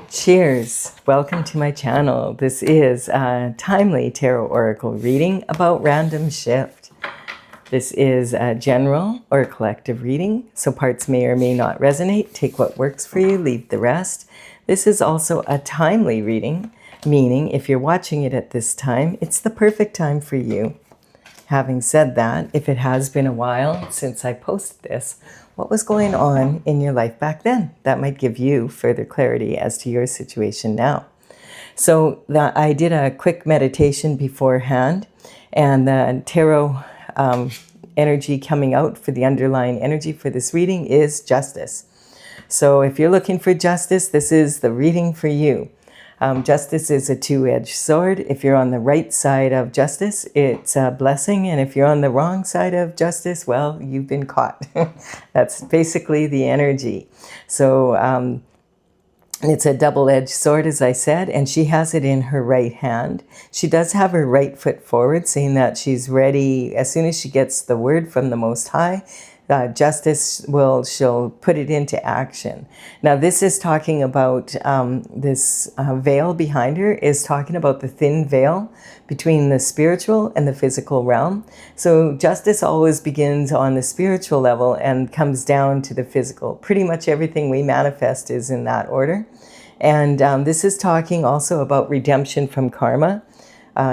Cheers! Welcome to my channel. This is a timely tarot oracle reading about random shift. This is a general or collective reading, so parts may or may not resonate. Take what works for you, leave the rest. This is also a timely reading, meaning if you're watching it at this time, it's the perfect time for you. Having said that, if it has been a while since I posted this, what was going on in your life back then? That might give you further clarity as to your situation now. So I did a quick meditation beforehand, and the tarot energy coming out for the underlying energy for this reading is justice. So if you're looking for justice, this is the reading for you. Justice is a two-edged sword. If you're on the right side of justice, it's a blessing. And if you're on the wrong side of justice, well, you've been caught. That's basically the energy. So it's a double-edged sword, as I said, and she has it in her right hand. She does have her right foot forward, saying that she's ready as soon as she gets the word from the Most High. Justice she'll put it into action. Now this is talking about this veil behind her is talking about the thin veil between the spiritual and the physical realm. So justice always begins on the spiritual level and comes down to the physical. Pretty much everything we manifest is in that order. And this is talking also about redemption from karma.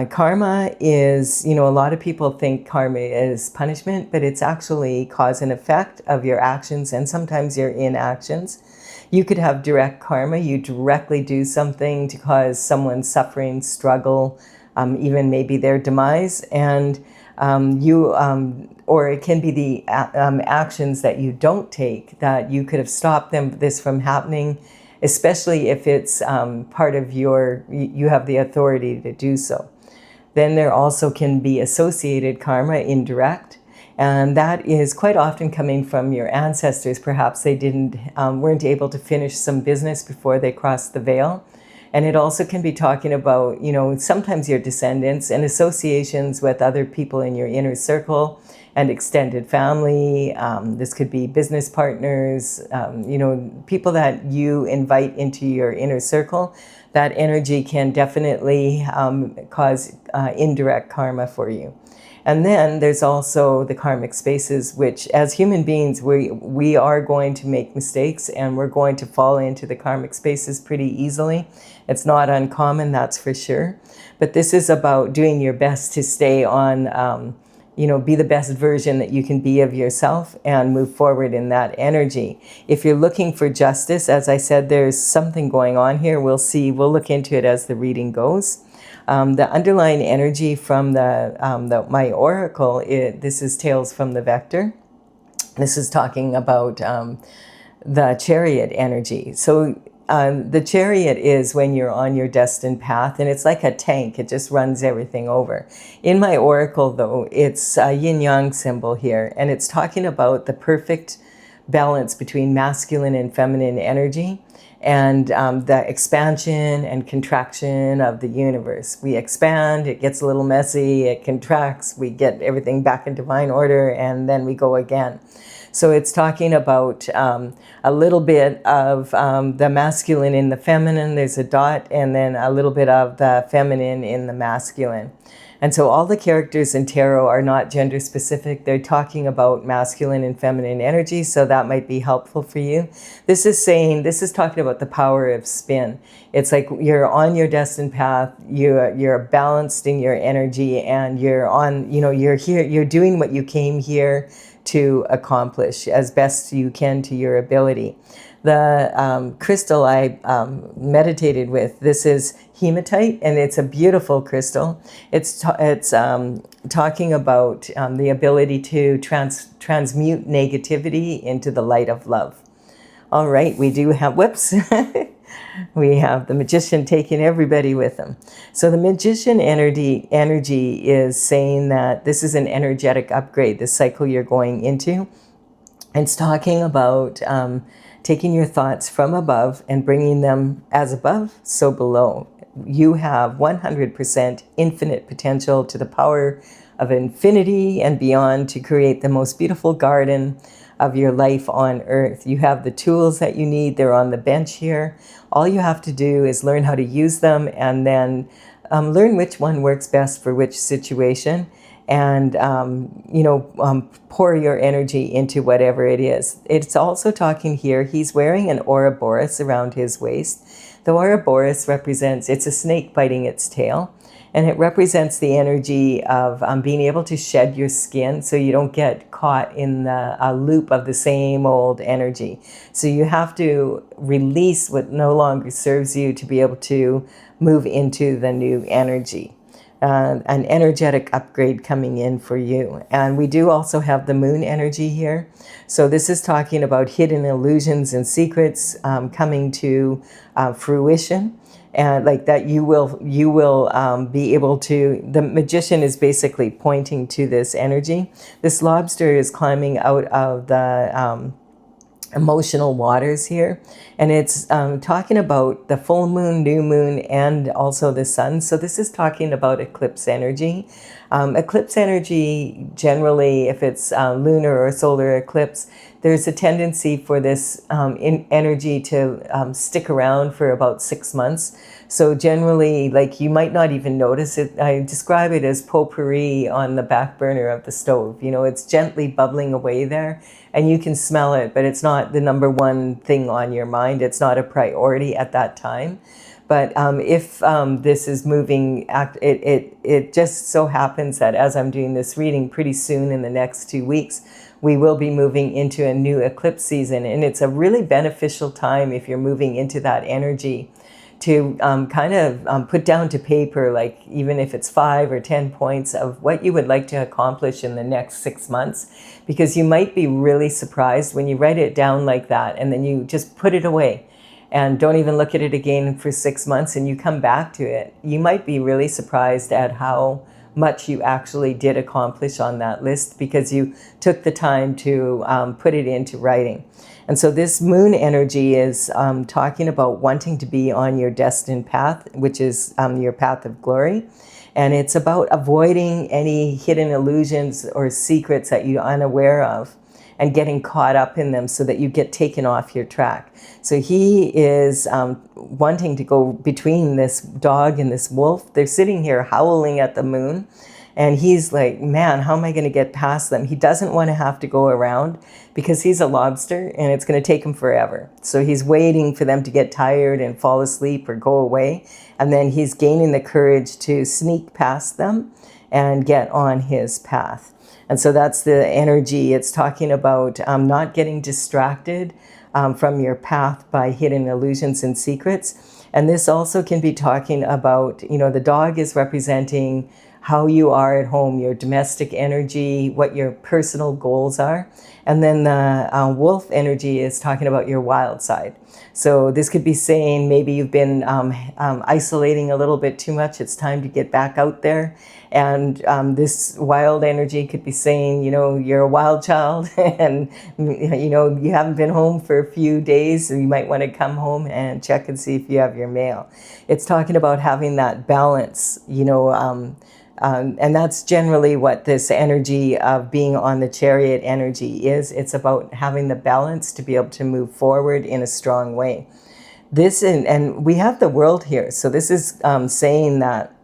Karma is, a lot of people think karma is punishment, but it's actually cause and effect of your actions and sometimes your inactions. You could have direct karma. You directly do something to cause someone suffering, struggle, even maybe their demise. And or it can be the actions that you don't take that you could have stopped this from happening, especially if it's part of you have the authority to do so. Then there also can be associated karma, indirect, and that is quite often coming from your ancestors. Perhaps they weren't able to finish some business before they crossed the veil. And it also can be talking about, sometimes your descendants and associations with other people in your inner circle and extended family. This could be business partners, people that you invite into your inner circle. That energy can definitely cause indirect karma for you. And then there's also the karmic spaces, which as human beings, we are going to make mistakes and we're going to fall into the karmic spaces pretty easily. It's not uncommon, that's for sure. But this is about doing your best to stay on, be the best version that you can be of yourself and move forward in that energy. If you're looking for justice, as I said, there's something going on here. We'll look into it as the reading goes. The underlying energy from my oracle, this is Tales from the Vector. This is talking about the chariot energy. So the chariot is when you're on your destined path, and it's like a tank. It just runs everything over. In my oracle, though, it's a yin-yang symbol here, and it's talking about the perfect balance between masculine and feminine energy and the expansion and contraction of the universe. We expand, it gets a little messy, it contracts, we get everything back in divine order, and then we go again. So it's talking about a little bit of the masculine in the feminine. There's a dot, and then a little bit of the feminine in the masculine. And so all the characters in tarot are not gender specific. They're talking about masculine and feminine energy, so that might be helpful for you. This is talking about the power of spin. It's like you're on your destined path, you're balanced in your energy, and you're here, you're doing what you came here to accomplish as best you can to your ability. The crystal I meditated with, this is hematite, and it's a beautiful crystal. It's talking about the ability to transmute negativity into the light of love. All right, we do have, we have the magician taking everybody with him. So the magician energy is saying that this is an energetic upgrade, the cycle you're going into. It's talking about taking your thoughts from above and bringing them as above, so below. You have 100% infinite potential to the power of infinity and beyond to create the most beautiful garden, of your life on earth. You have the tools that you need. They're on the bench here. All you have to do is learn how to use them, and then learn which one works best for which situation, and pour your energy into whatever it is. It's also talking here, he's wearing an Ouroboros around his waist. The Ouroboros represents, it's a snake biting its tail, and it represents the energy of being able to shed your skin so you don't get caught in a loop of the same old energy. So you have to release what no longer serves you to be able to move into the new energy. An energetic upgrade coming in for you. And we do also have the moon energy here. So this is talking about hidden illusions and secrets coming to fruition. And like that you will be able to, the magician is basically pointing to this energy. This lobster is climbing out of the emotional waters here, and it's talking about the full moon, new moon, and also the sun. So this is talking about eclipse energy. Eclipse energy, generally, if it's lunar or solar eclipse, there's a tendency for this energy to stick around for about 6 months. So generally, like, you might not even notice it. I describe it as potpourri on the back burner of the stove. You know, it's gently bubbling away there, and you can smell it, but it's not the number one thing on your mind. It's not a priority at that time. But if this is moving, it just so happens that as I'm doing this reading, pretty soon in the next 2 weeks, we will be moving into a new eclipse season. And it's a really beneficial time if you're moving into that energy to put down to paper, like even if it's 5 or 10 points of what you would like to accomplish in the next 6 months, because you might be really surprised when you write it down like that and then you just put it away and don't even look at it again for 6 months and you come back to it. You might be really surprised at how much you actually did accomplish on that list because you took the time to put it into writing. And so this moon energy is talking about wanting to be on your destined path, which is your path of glory. And it's about avoiding any hidden illusions or secrets that you're unaware of and getting caught up in them so that you get taken off your track. So he is wanting to go between this dog and this wolf. They're sitting here howling at the moon. And he's like, man, how am I going to get past them? He doesn't want to have to go around because he's a lobster and it's going to take him forever. So he's waiting for them to get tired and fall asleep or go away. And then he's gaining the courage to sneak past them and get on his path. And so that's the energy. It's talking about not getting distracted from your path by hidden illusions and secrets. And this also can be talking about, the dog is representing how you are at home, your domestic energy, what your personal goals are. And then the wolf energy is talking about your wild side. So this could be saying maybe you've been isolating a little bit too much. It's time to get back out there. And this wild energy could be saying, you're a wild child and, you haven't been home for a few days. So you might want to come home and check and see if you have your mail. It's talking about having that balance, and that's generally what this energy of being on the chariot energy is. It's about having the balance to be able to move forward in a strong way. And we have the world here. So this is saying that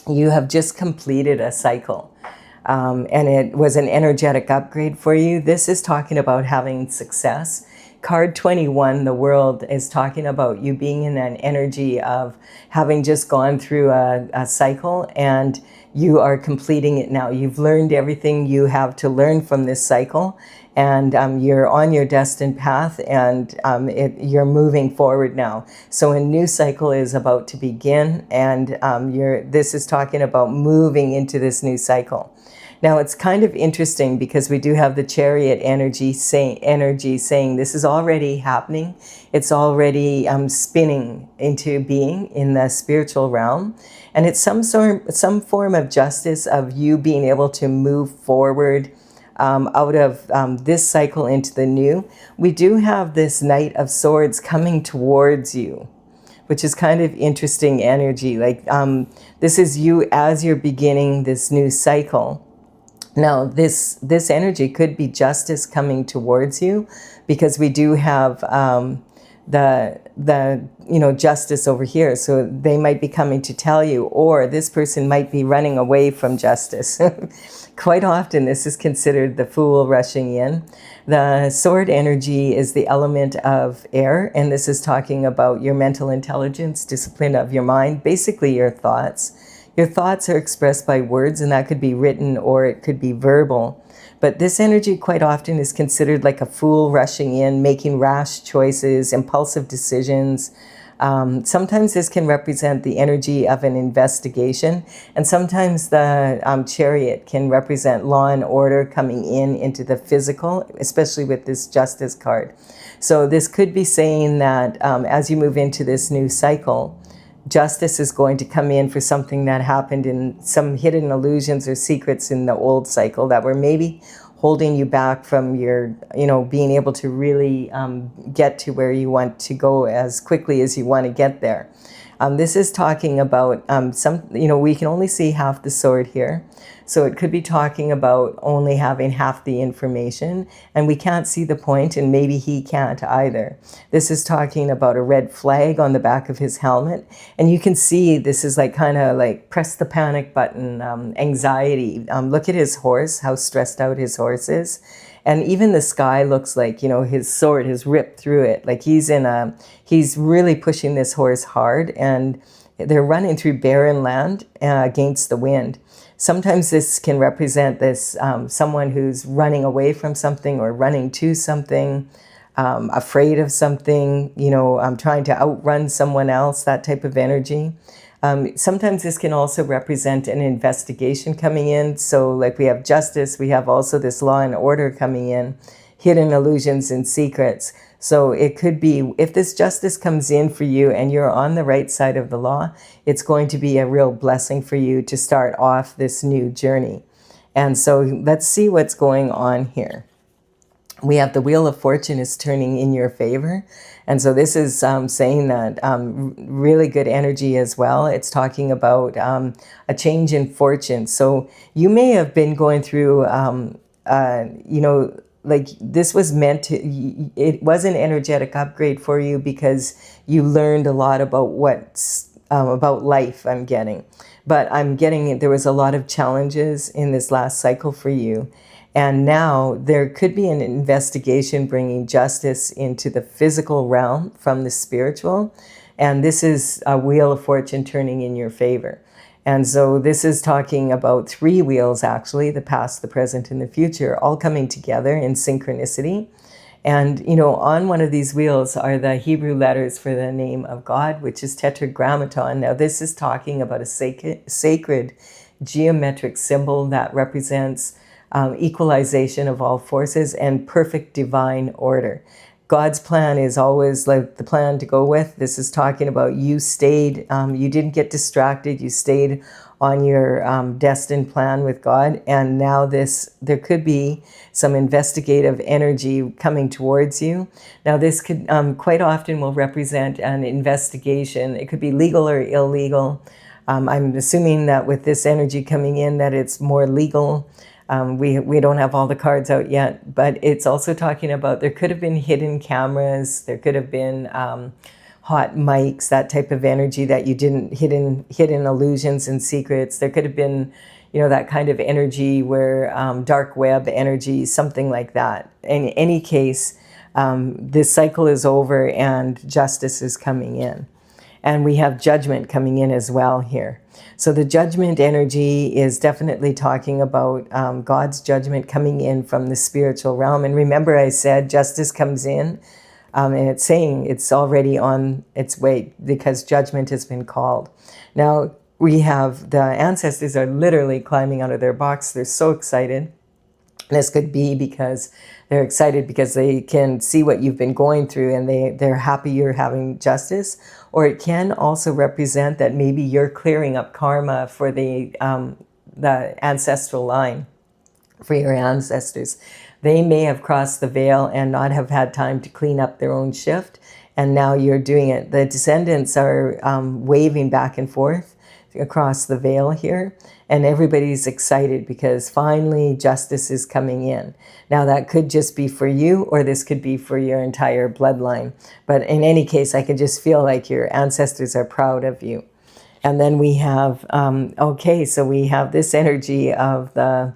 you have just completed a cycle. And it was an energetic upgrade for you. This is talking about having success. Card 21, the world, is talking about you being in an energy of having just gone through a cycle and you are completing it now. You've learned everything you have to learn from this cycle, and you're on your destined path, and you're moving forward now. So a new cycle is about to begin, and this is talking about moving into this new cycle. Now, it's kind of interesting because we do have the chariot energy saying this is already happening. It's already spinning into being in the spiritual realm. And it's some form of justice of you being able to move forward out of this cycle into the new. We do have this Knight of Swords coming towards you, which is kind of interesting energy. Like this is you as you're beginning this new cycle. Now, this energy could be justice coming towards you, because we do have the justice over here. So they might be coming to tell you, or this person might be running away from justice. Quite often, this is considered the fool rushing in. The sword energy is the element of air, and this is talking about your mental intelligence, discipline of your mind, basically your thoughts. Your thoughts are expressed by words, and that could be written or it could be verbal. But this energy quite often is considered like a fool rushing in, making rash choices, impulsive decisions. Sometimes this can represent the energy of an investigation, and sometimes the chariot can represent law and order coming into the physical, especially with this justice card. So this could be saying that as you move into this new cycle, justice is going to come in for something that happened in some hidden illusions or secrets in the old cycle that were maybe holding you back from your, being able to really get to where you want to go as quickly as you want to get there. This is talking about we can only see half the sword here. So it could be talking about only having half the information, and we can't see the point, and maybe he can't either. This is talking about a red flag on the back of his helmet, and you can see this is like kind of like press the panic button, anxiety. Look at his horse, how stressed out his horse is. And even the sky looks like, his sword has ripped through it. Like he's really pushing this horse hard, and they're running through barren land against the wind. Sometimes this can represent this someone who's running away from something or running to something, afraid of something, trying to outrun someone else, that type of energy. Sometimes this can also represent an investigation coming in. So like we have justice, we have also this law and order coming in, hidden illusions and secrets. So it could be, if this justice comes in for you and you're on the right side of the law, it's going to be a real blessing for you to start off this new journey. And so let's see what's going on here. We have the Wheel of Fortune is turning in your favor. And so this is saying that really good energy as well. It's talking about a change in fortune. So you may have been going through, like this was meant to, it was an energetic upgrade for you because you learned a lot about about life, I'm getting. But I'm getting there was a lot of challenges in this last cycle for you. And now there could be an investigation bringing justice into the physical realm from the spiritual. And this is a Wheel of Fortune turning in your favor. And so this is talking about 3 wheels, actually, the past, the present, and the future, all coming together in synchronicity. And, on one of these wheels are the Hebrew letters for the name of God, which is tetragrammaton. Now, this is talking about a sacred geometric symbol that represents equalization of all forces and perfect divine order. God's plan is always like the plan to go with. This is talking about you stayed, you didn't get distracted, you stayed on your destined plan with God. And now there could be some investigative energy coming towards you. Now this could quite often will represent an investigation. It could be legal or illegal. I'm assuming that with this energy coming in that it's more legal. We don't have all the cards out yet, but it's also talking about there could have been hidden cameras, there could have been hot mics, that type of energy that you didn't, hidden illusions and secrets. There could have been, that kind of energy where dark web energy, something like that. In any case, this cycle is over and justice is coming in. And we have judgment coming in as well here. So the judgment energy is definitely talking about God's judgment coming in from the spiritual realm. And remember I said justice comes in, and it's saying it's already on its way because judgment has been called. Now we have the ancestors are literally climbing out of their box. They're so excited. This could be because they're excited because they can see what you've been going through and they're happy you're having justice. Or it can also represent that maybe you're clearing up karma for the ancestral line, for your ancestors. They may have crossed the veil and not have had time to clean up their own shift, and now you're doing it. The descendants are waving back and forth. across the veil here, and everybody's excited because finally justice is coming in. Now that could just be for you, or this could be for your entire bloodline. But in any case, I can just feel like your ancestors are proud of you. And then we have, okay, so we have this energy of the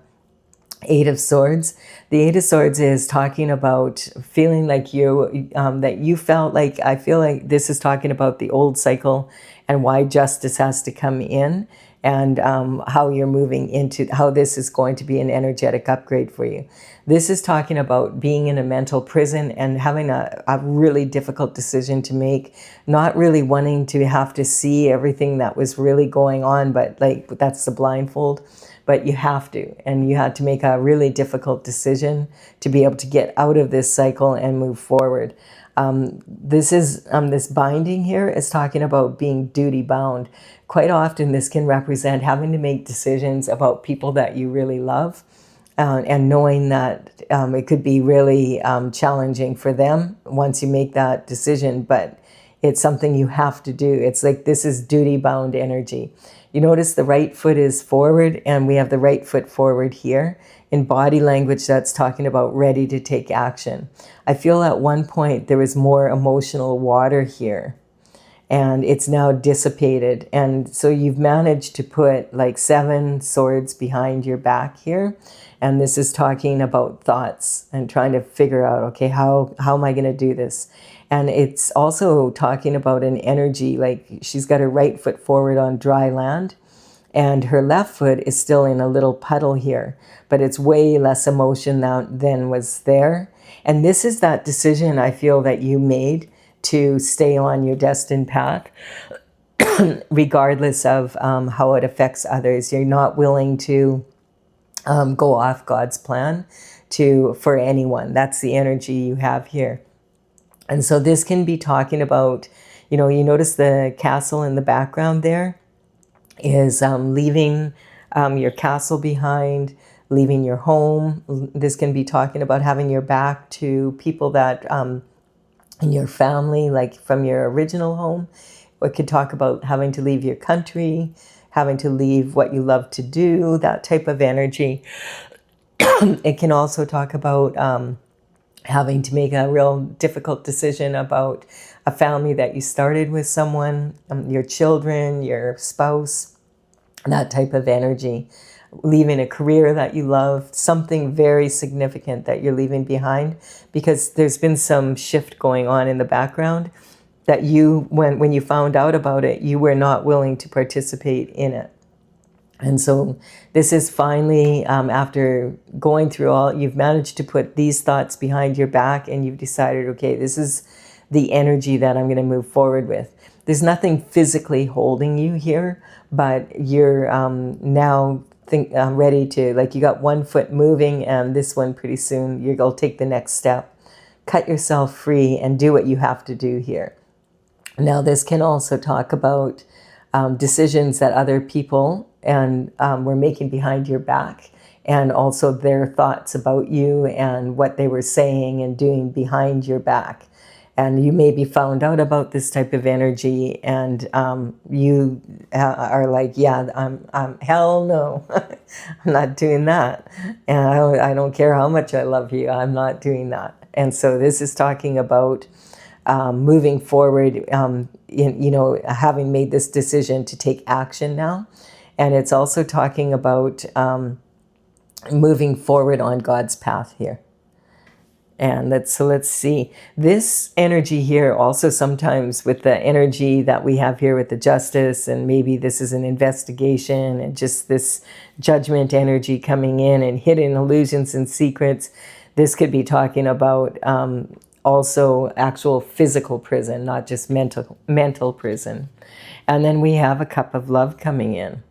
Eight of Swords. The Eight of Swords is talking about feeling like you, that you felt like, I feel like this is talking about the old cycle and why justice has to come in, and how you're moving into, how this is going to be an energetic upgrade for you. This is talking about being in a mental prison and having a really difficult decision to make, not really wanting to have to see everything that was really going on, but like that's the blindfold. But you have to, and you had to make a really difficult decision to be able to get out of this cycle and move forward. This binding here is talking about being duty bound. Quite often this can represent having to make decisions about people that you really love, and knowing that it could be really challenging for them once you make that decision, but it's something you have to do. It's like this is duty bound energy. You notice the right foot is forward, and we have the right foot forward here. In body language, that's talking about ready to take action. I feel at one point there was more emotional water here, and it's now dissipated. And so you've managed to put like 7 swords behind your back here. And this is talking about thoughts and trying to figure out, okay, how am I going to do this? And it's also talking about an energy, like she's got her right foot forward on dry land, and her left foot is still in a little puddle here, but it's way less emotion than was there. And this is that decision I feel that you made to stay on your destined path, regardless of how it affects others. You're not willing to go off God's plan for anyone. That's the energy you have here. And so this can be talking about, you notice the castle in the background there is leaving your castle behind, leaving your home. This can be talking about having your back to people that in your family, like from your original home. It could talk about having to leave your country, having to leave what you love to do, that type of energy. It can also talk about having to make a real difficult decision about a family that you started with someone, your children, your spouse, that type of energy. Leaving a career that you love, something very significant that you're leaving behind, because there's been some shift going on in the background that you, when you found out about it, you were not willing to participate in it. And so this is finally, after going through all, you've managed to put these thoughts behind your back, and you've decided, okay, this is the energy that I'm going to move forward with. There's nothing physically holding you here, but you're now ready to, like you got one foot moving, and this one pretty soon you'll take the next step. Cut yourself free and do what you have to do here. Now this can also talk about decisions that other people were making behind your back, and also their thoughts about you and what they were saying and doing behind your back. And you maybe found out about this type of energy, and you are like, yeah, I'm hell no, I'm not doing that. And I don't care how much I love you, I'm not doing that. And so this is talking about moving forward, having made this decision to take action now. And it's also talking about moving forward on God's path here. And let's see. This energy here also sometimes with the energy that we have here with the justice, and maybe this is an investigation and just this judgment energy coming in and hidden illusions and secrets. This could be talking about also actual physical prison, not just mental prison. And then we have a cup of love coming in.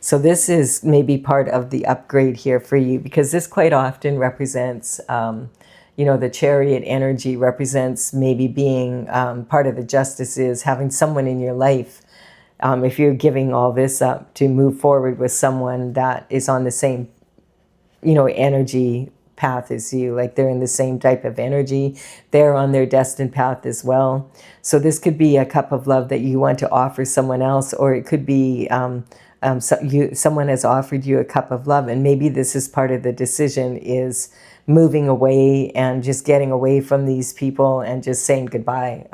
So this is maybe part of the upgrade here for you, because this quite often represents, the chariot energy represents maybe being part of the justice is having someone in your life. If you're giving all this up to move forward with someone that is on the same, energy path as you, like they're in the same type of energy. They're on their destined path as well. So this could be a cup of love that you want to offer someone else, or it could be someone has offered you a cup of love, and maybe this is part of the decision, is moving away and just getting away from these people and just saying goodbye.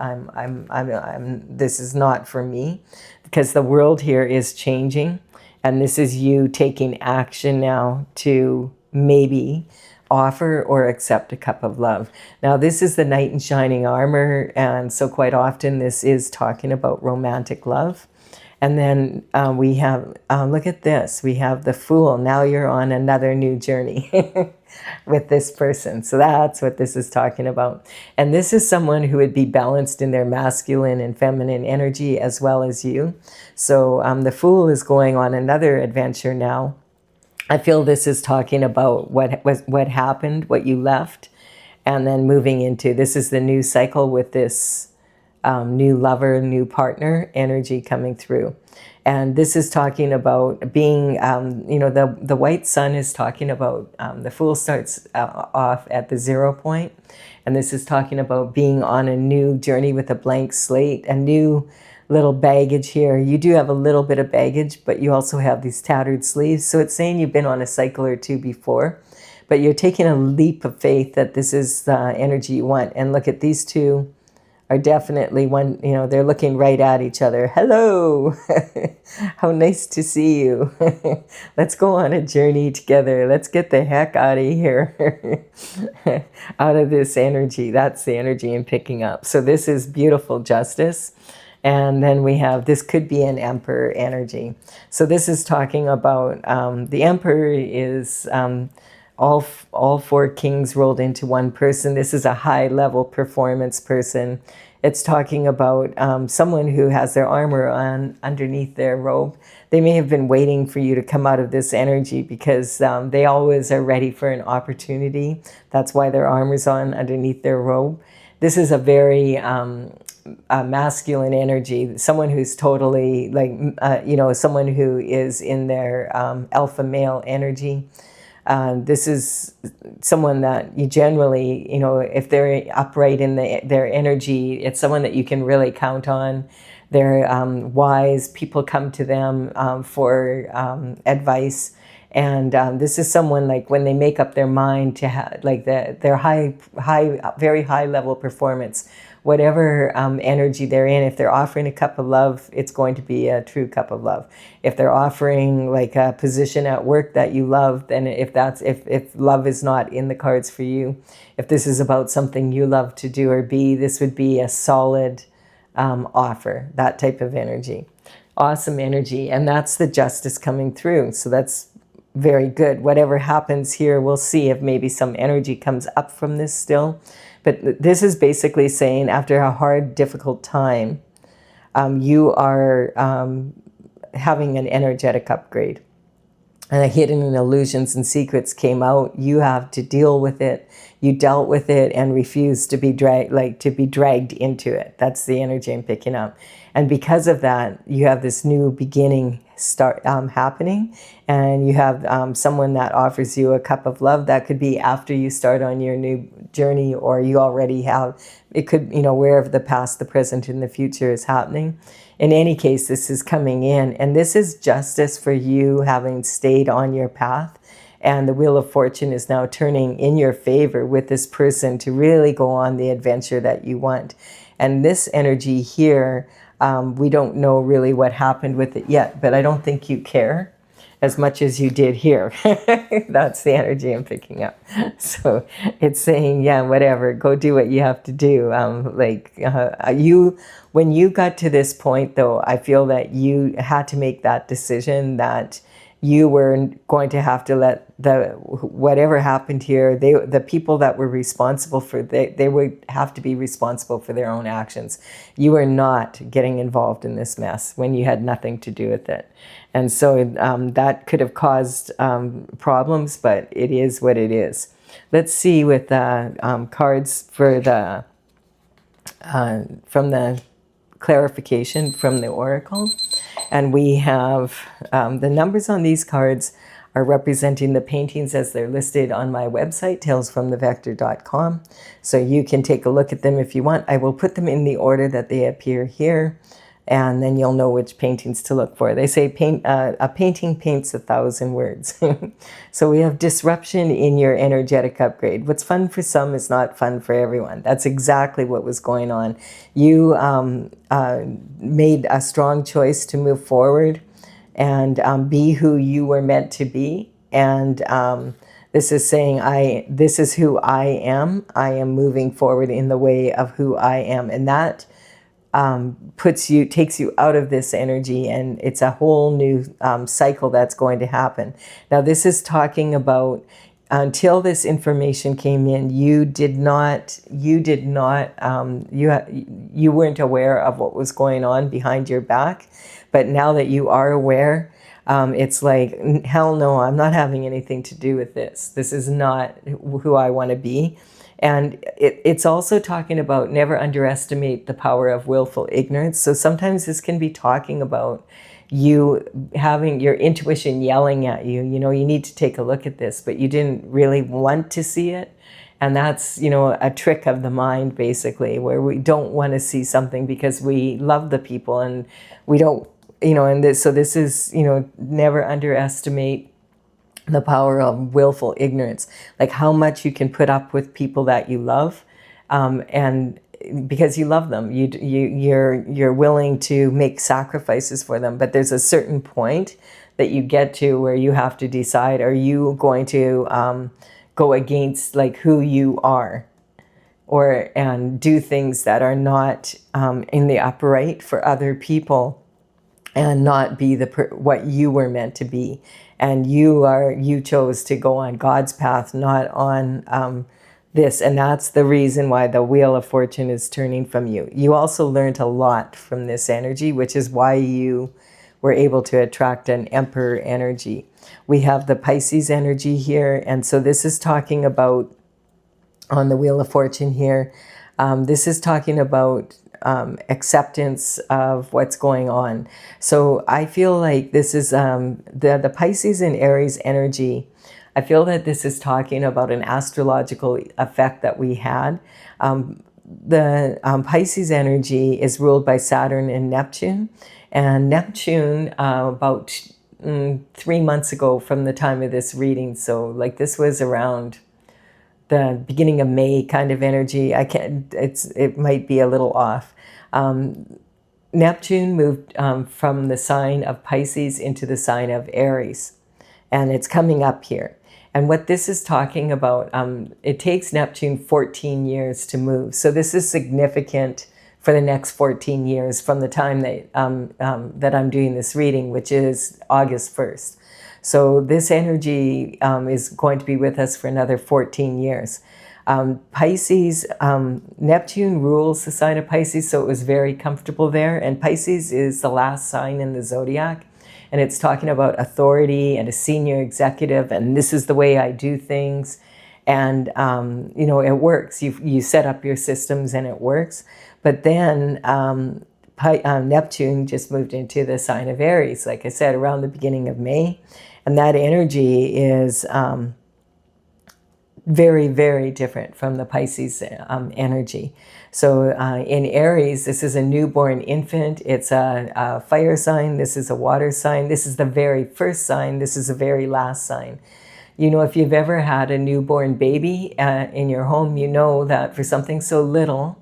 This is not for me, because the world here is changing, and this is you taking action now to maybe offer or accept a cup of love. Now, this is the knight in shining armor, and so quite often this is talking about romantic love. And then we have, look at this, we have the Fool. Now you're on another new journey with this person. So that's what this is talking about. And this is someone who would be balanced in their masculine and feminine energy as well as you. So the Fool is going on another adventure now. I feel this is talking about what happened, what you left, and then moving into, this is the new cycle with this new lover, new partner energy coming through. And this is talking about being, the white sun is talking about, the Fool starts off at the 0 point. And this is talking about being on a new journey with a blank slate, a new little baggage here. You do have a little bit of baggage, but you also have these tattered sleeves. So it's saying you've been on a cycle or two before, but you're taking a leap of faith that this is the energy you want. And look at these two. Are definitely one, they're looking right at each other. Hello, how nice to see you. Let's go on a journey together. Let's get the heck out of here, out of this energy. That's the energy I'm picking up. So this is beautiful justice. And then we have, this could be an Emperor energy. So this is talking about, the Emperor is all four kings rolled into one person. This is a high level performance person. It's talking about someone who has their armor on underneath their robe. They may have been waiting for you to come out of this energy, because they always are ready for an opportunity. That's why their armor's on underneath their robe. This is a very masculine energy, someone who's totally someone who is in their alpha male energy. This is someone that you generally, if they're upright in their energy, it's someone that you can really count on. They're wise. People come to them for advice. And this is someone, like, when they make up their mind to have, like, their very high level performance, whatever energy they're in. If they're offering a cup of love, it's going to be a true cup of love. If they're offering, like, a position at work that you love, then if love is not in the cards for you, if this is about something you love to do or be, this would be a solid offer, that type of energy. Awesome energy. And that's the justice coming through. So that's very good. Whatever happens here, we'll see if maybe some energy comes up from this still. But this is basically saying, after a hard, difficult time, you are having an energetic upgrade. And hidden illusions and secrets came out. You have to deal with it. You dealt with it and refused to be dragged into it. That's the energy I'm picking up. And because of that, you have this new beginning happening, and you have someone that offers you a cup of love. That could be after you start on your new journey, or you already have. It could, wherever the past, the present, and the future is happening. In any case, this is coming in, and this is justice for you having stayed on your path. And the Wheel of Fortune is now turning in your favor with this person to really go on the adventure that you want. And this energy here, we don't know really what happened with it yet, but I don't think you care as much as you did here. That's the energy I'm picking up. So it's saying, yeah, whatever, go do what you have to do. When you got to this point, though, I feel that you had to make that decision that you were going to have to let whatever happened here, the people that were responsible for, they would have to be responsible for their own actions. You were not getting involved in this mess when you had nothing to do with it. And so that could have caused problems, but it is what it is. Let's see with the cards for the from the clarification from the Oracle. And we have the numbers on these cards are representing the paintings as they're listed on my website, talesfromthevector.com. So you can take a look at them if you want. I will put them in the order that they appear here, and then you'll know which paintings to look for. They say a painting paints 1,000 words. So we have disruption in your energetic upgrade. What's fun for some is not fun for everyone. That's exactly what was going on. You made a strong choice to move forward and be who you were meant to be. And this is saying, this is who I am. I am moving forward in the way of who I am. And that takes you out of this energy, and it's a whole new cycle that's going to happen. Now, this is talking about until this information came in, you weren't aware of what was going on behind your back. But now that you are aware, it's like, hell no, I'm not having anything to do with this. This is not who I want to be. And it's also talking about never underestimate the power of willful ignorance. So sometimes this can be talking about you having your intuition yelling at you, you need to take a look at this, but you didn't really want to see it. And that's, a trick of the mind, basically, where we don't want to see something because we love the people and we don't, so this is, never underestimate the power of willful ignorance, like how much you can put up with people that you love, and because you love them, you're willing to make sacrifices for them. But there's a certain point that you get to where you have to decide: are you going to go against like who you are, and do things that are not in the upright for other people, and not be what you were meant to be. And you chose to go on God's path, not on this. And that's the reason why the Wheel of Fortune is turning from you. You also learned a lot from this energy, which is why you were able to attract an Emperor energy. We have the Pisces energy here. And so this is talking about, on the Wheel of Fortune here, this is talking about acceptance of what's going on. So I feel like this is the Pisces and Aries energy. I feel that this is talking about an astrological effect that we had. The Pisces energy is ruled by Saturn and Neptune. And Neptune, about 3 months ago from the time of this reading, so like this was around the beginning of May kind of energy. It might be a little off. Neptune moved from the sign of Pisces into the sign of Aries, and it's coming up here. And what this is talking about, it takes Neptune 14 years to move. So this is significant for the next 14 years from the time that I'm doing this reading, which is August 1st. So this energy is going to be with us for another 14 years. Pisces, Neptune rules the sign of Pisces, so it was very comfortable there. And Pisces is the last sign in the zodiac. And it's talking about authority and a senior executive, and this is the way I do things. And, it works. You set up your systems and it works. But then Neptune just moved into the sign of Aries, like I said, around the beginning of May. And that energy is very, very different from the Pisces energy. So in Aries, this is a newborn infant. It's a fire sign. This is a water sign. This is the very first sign. This is the very last sign. If you've ever had a newborn baby in your home, you know that for something so little,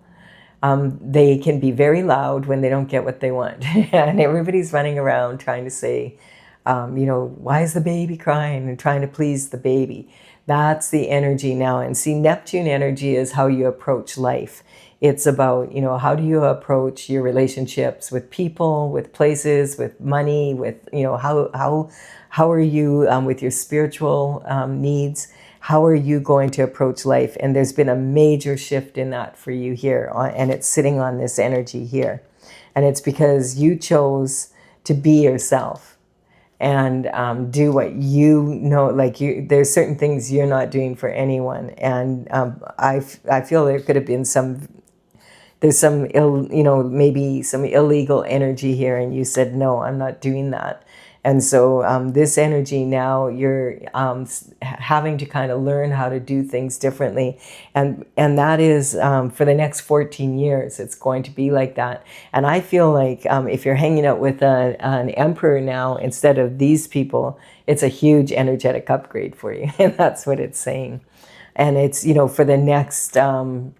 they can be very loud when they don't get what they want. And everybody's running around trying to say, why is the baby crying, and trying to please the baby. That's the energy now. And see, Neptune energy is how you approach life. It's about, how do you approach your relationships with people, with places, with money, with, how are you with your spiritual needs? How are you going to approach life? And there's been a major shift in that for you here, and it's sitting on this energy here. And it's because you chose to be yourself and do what there's certain things you're not doing for anyone. And I feel there could have been there's maybe some illegal energy here, and you said, no, I'm not doing that. And so this energy now, you're having to kind of learn how to do things differently. And that is for the next 14 years, it's going to be like that. And I feel like if you're hanging out with an emperor now, instead of these people, it's a huge energetic upgrade for you. And that's what it's saying. And it's, for the next, 14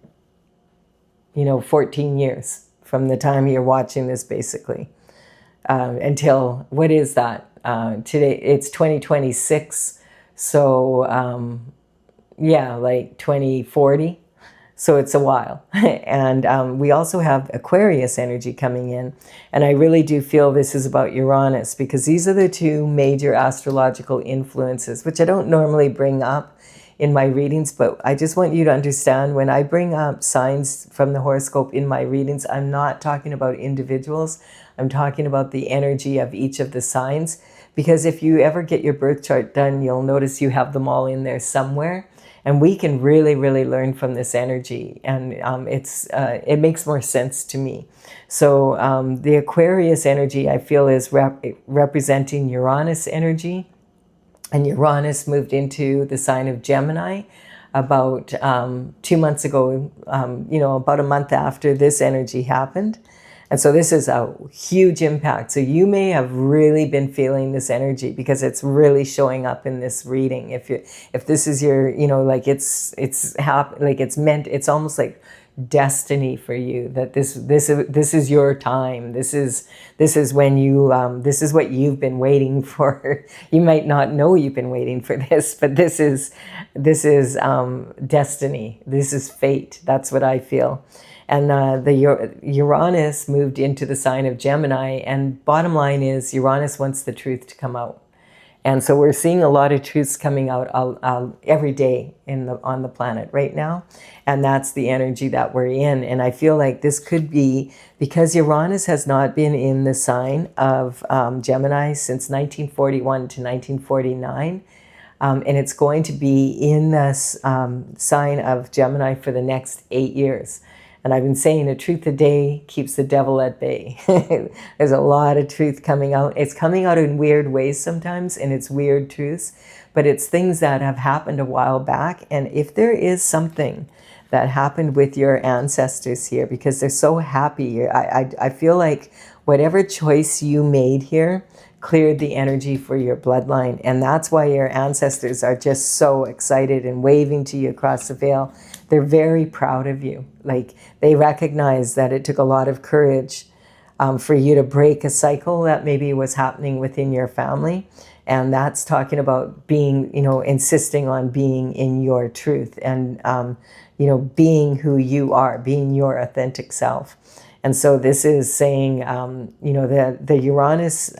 years from the time you're watching this, basically. Until, what is that? Today, it's 2026. So, yeah, like 2040. So it's a while. And we also have Aquarius energy coming in. And I really do feel this is about Uranus, because these are the two major astrological influences, which I don't normally bring up in my readings, but I just want you to understand, when I bring up signs from the horoscope in my readings, I'm not talking about individuals. I'm talking about the energy of each of the signs, because if you ever get your birth chart done, you'll notice you have them all in there somewhere. And we can really, really learn from this energy. And it makes more sense to me. So the Aquarius energy, I feel, is representing Uranus energy. And Uranus moved into the sign of Gemini about 2 months ago, about a month after this energy happened. And so this is a huge impact. So you may have really been feeling this energy, because it's really showing up in this reading. If this is your, it's almost like destiny for you, that this is your time. This is when you this is what you've been waiting for. You might not know you've been waiting for this, but this is destiny. This is fate. That's what I feel. And the Uranus moved into the sign of Gemini, and bottom line is Uranus wants the truth to come out. And so we're seeing a lot of truths coming out every day on the planet right now. And that's the energy that we're in. And I feel like this could be because Uranus has not been in the sign of Gemini since 1941 to 1949. And it's going to be in this sign of Gemini for the next 8 years. And I've been saying a truth a day keeps the devil at bay. There's a lot of truth coming out. It's coming out in weird ways sometimes, and it's weird truths, but it's things that have happened a while back. And if there is something that happened with your ancestors here, because they're so happy, I feel like whatever choice you made here cleared the energy for your bloodline. And that's why your ancestors are just so excited and waving to you across the veil. They're very proud of you. Like, they recognize that it took a lot of courage for you to break a cycle that maybe was happening within your family. And that's talking about being, insisting on being in your truth and, being who you are, being your authentic self. And so this is saying, the Uranus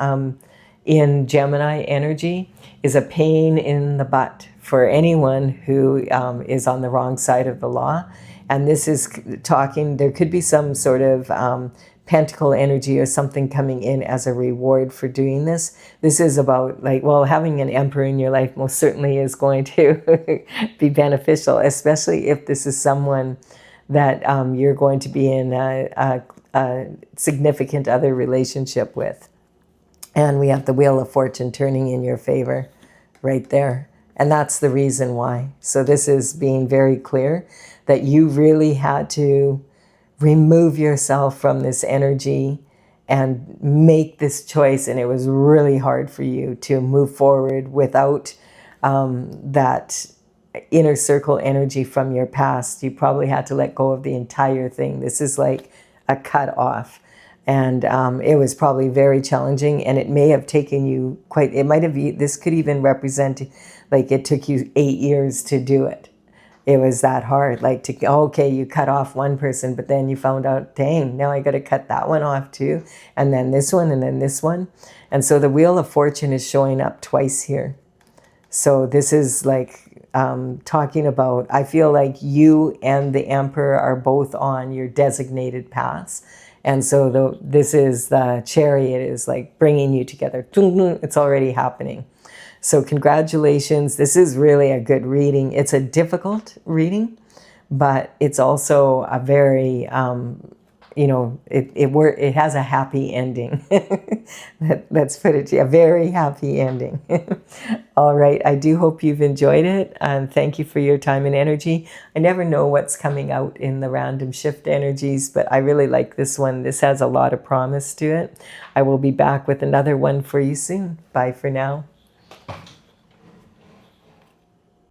in Gemini energy is a pain in the butt for anyone who is on the wrong side of the law. And this is talking, there could be some sort of pentacle energy or something coming in as a reward for doing this. This is about having an emperor in your life most certainly is going to be beneficial, especially if this is someone that you're going to be in a significant other relationship with. And we have the Wheel of Fortune turning in your favor right there. And that's the reason why. So this is being very clear that you really had to remove yourself from this energy and make this choice. And it was really hard for you to move forward without that inner circle energy from your past. You probably had to let go of the entire thing. This is like a cut off. And it was probably very challenging, and it may have taken you this could even represent like it took you 8 years to do it. It was that hard, you cut off one person, but then you found out, dang, now I got to cut that one off too. And then this one, and then this one. And so the Wheel of Fortune is showing up twice here. So this is talking about, I feel like you and the Emperor are both on your designated paths. And so this is the Chariot is like bringing you together. It's already happening. So congratulations. This is really a good reading. It's a difficult reading, but it's also a very, it has a happy ending. Let's put it to you, a very happy ending. All right, I do hope you've enjoyed it, and thank you for your time and energy. I never know what's coming out in the random shift energies, but I really like this one. This has a lot of promise to it. I will be back with another one for you soon. Bye for now.